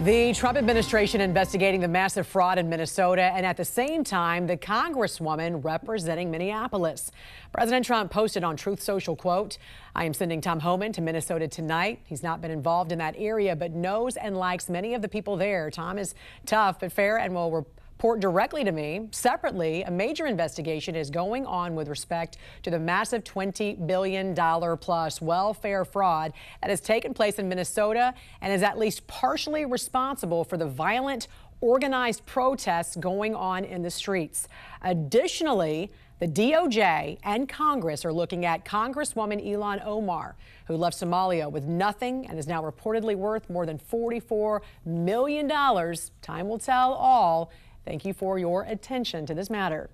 The Trump administration investigating the massive fraud in Minnesota, and at the same time, the congresswoman representing Minneapolis. President Trump posted on Truth Social, quote, "I am sending Tom Homan to Minnesota tonight. He's not been involved in that area, but knows and likes many of the people there. Tom is tough but fair and will report directly to me." Separately, a major investigation is going on with respect to the massive $20 billion plus welfare fraud that has taken place in Minnesota and is at least partially responsible for the violent, organized protests going on in the streets. Additionally, the DOJ and Congress are looking at Congresswoman Ilhan Omar, who left Somalia with nothing and is now reportedly worth more than $44 million. Time will tell all. Thank you for your attention to this matter.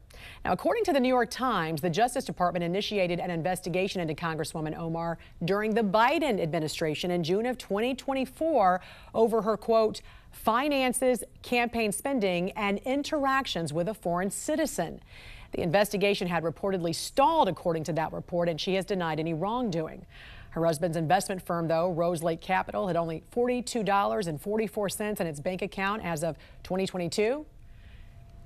Now, according to the New York Times, the Justice Department initiated an investigation into Congresswoman Omar during the Biden administration in June of 2024 over her, quote, finances, campaign spending, and interactions with a foreign citizen. The investigation had reportedly stalled, according to that report, and she has denied any wrongdoing. Her husband's investment firm, though, Rose Lake Capital, had only $42.44 in its bank account as of 2022.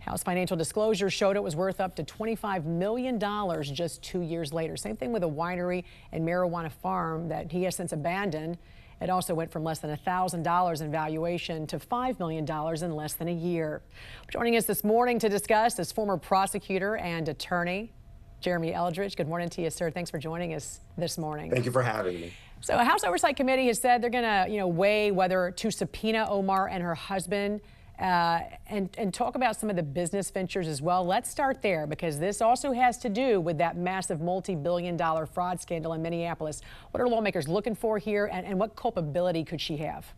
House financial disclosure showed it was worth up to $25 million just 2 years later. Same thing with a winery and marijuana farm that he has since abandoned. It also went from less than $1,000 in valuation to $5 million in less than a year. Joining us this morning to discuss is former prosecutor and attorney Jeremy Eldridge. Good morning to you, sir. Thanks for joining us this morning. Thank you for having me. So a House Oversight Committee has said they're going to, weigh whether to subpoena Omar and her husband and talk about some of the business ventures as well. Let's start there, because this also has to do with that massive multi-billion-dollar fraud scandal in Minneapolis. What are lawmakers looking for here, and what culpability could she have?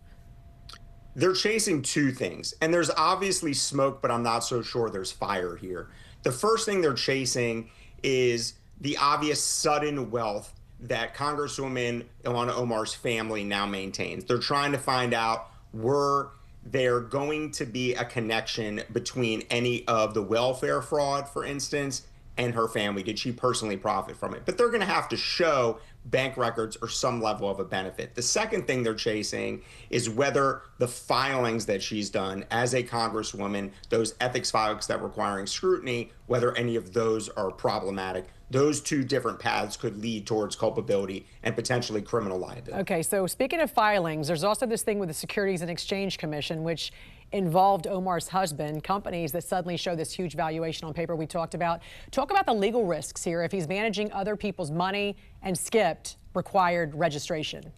They're chasing two things, and there's obviously smoke, but I'm not so sure there's fire here. The first thing they're chasing is the obvious sudden wealth that Congresswoman Ilhan Omar's family now maintains. They're trying to find out, were there going to be a connection between any of the welfare fraud, for instance, and her family? Did she personally profit from it? But they're going to have to show bank records or some level of a benefit. The second thing they're chasing is whether the filings that she's done as a congresswoman, those ethics filings that requiring scrutiny, whether any of those are problematic. Those two different paths could lead towards culpability and potentially criminal liability. Okay, so speaking of filings, there's also this thing with the Securities and Exchange Commission, which involved Omar's husband, companies that suddenly show this huge valuation on paper we talked about. Talk about the legal risks here if he's managing other people's money and skipped required registration.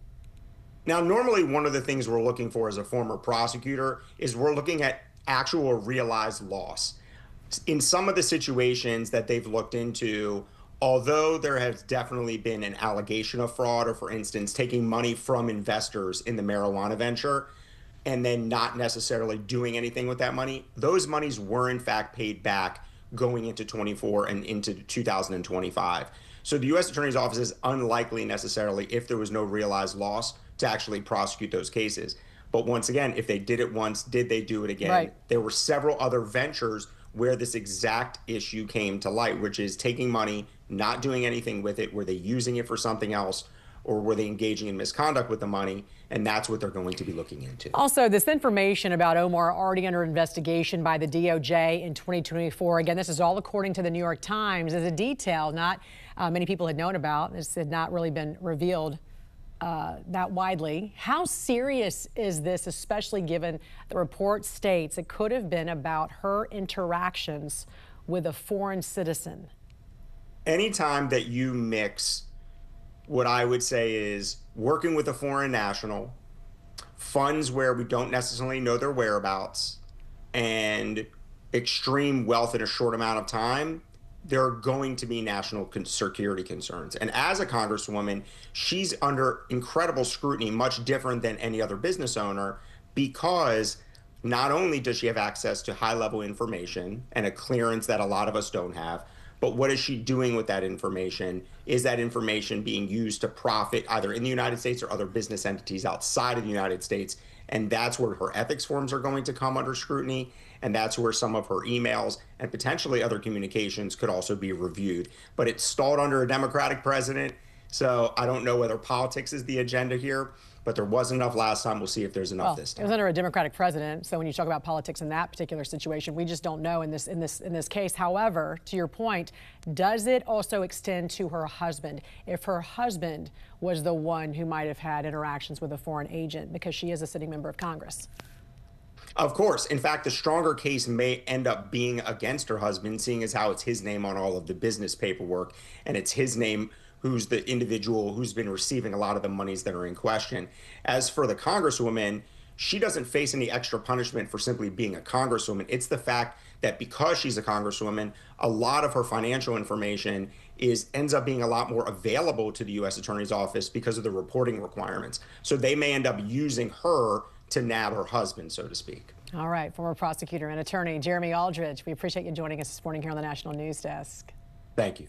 Now, normally one of the things we're looking for as a former prosecutor is we're looking at actual realized loss. In some of the situations that they've looked into, although there has definitely been an allegation of fraud, or for instance, taking money from investors in the marijuana venture and then not necessarily doing anything with that money, those monies were in fact paid back going into 24 and into 2025. So the U.S. Attorney's Office is unlikely necessarily, if there was no realized loss, to actually prosecute those cases. But once again, if they did it once, did they do it again? Right. There were several other ventures where this exact issue came to light, which is taking money, not doing anything with it. Were they using it for something else, or were they engaging in misconduct with the money? And that's what they're going to be looking into. Also, this information about Omar already under investigation by the DOJ in 2024. Again, this is all according to the New York Times. Is a detail not many people had known about. This had not really been revealed that widely. How serious is this, especially given the report states it could have been about her interactions with a foreign citizen? Anytime that you mix what I would say is working with a foreign national, funds where we don't necessarily know their whereabouts, and extreme wealth in a short amount of time, there are going to be national security concerns. And as a congresswoman, she's under incredible scrutiny, much different than any other business owner, because not only does she have access to high-level information and a clearance that a lot of us don't have, but what is she doing with that information? Is that information being used to profit either in the United States or other business entities outside of the United States? And that's where her ethics forms are going to come under scrutiny. And that's where some of her emails and potentially other communications could also be reviewed. But it's stalled under a Democratic president. So I don't know whether politics is the agenda here, But there wasn't enough last time. We'll see if there's enough this time. It was under a Democratic president, so when you talk about politics in that particular situation, we just don't know in this case. However, to your point, does it also extend to her husband? If her husband was the one who might have had interactions with a foreign agent, because she is a sitting member of Congress? Of course. In fact, the stronger case may end up being against her husband, seeing as how it's his name on all of the business paperwork, and it's his name who's the individual who's been receiving a lot of the monies that are in question. As for the Congresswoman, she doesn't face any extra punishment for simply being a Congresswoman. It's the fact that because she's a Congresswoman, a lot of her financial information ends up being a lot more available to the U.S. Attorney's Office because of the reporting requirements. So they may end up using her to nab her husband, so to speak. All right, former prosecutor and attorney Jeremy Eldridge, we appreciate you joining us this morning here on the National News Desk. Thank you.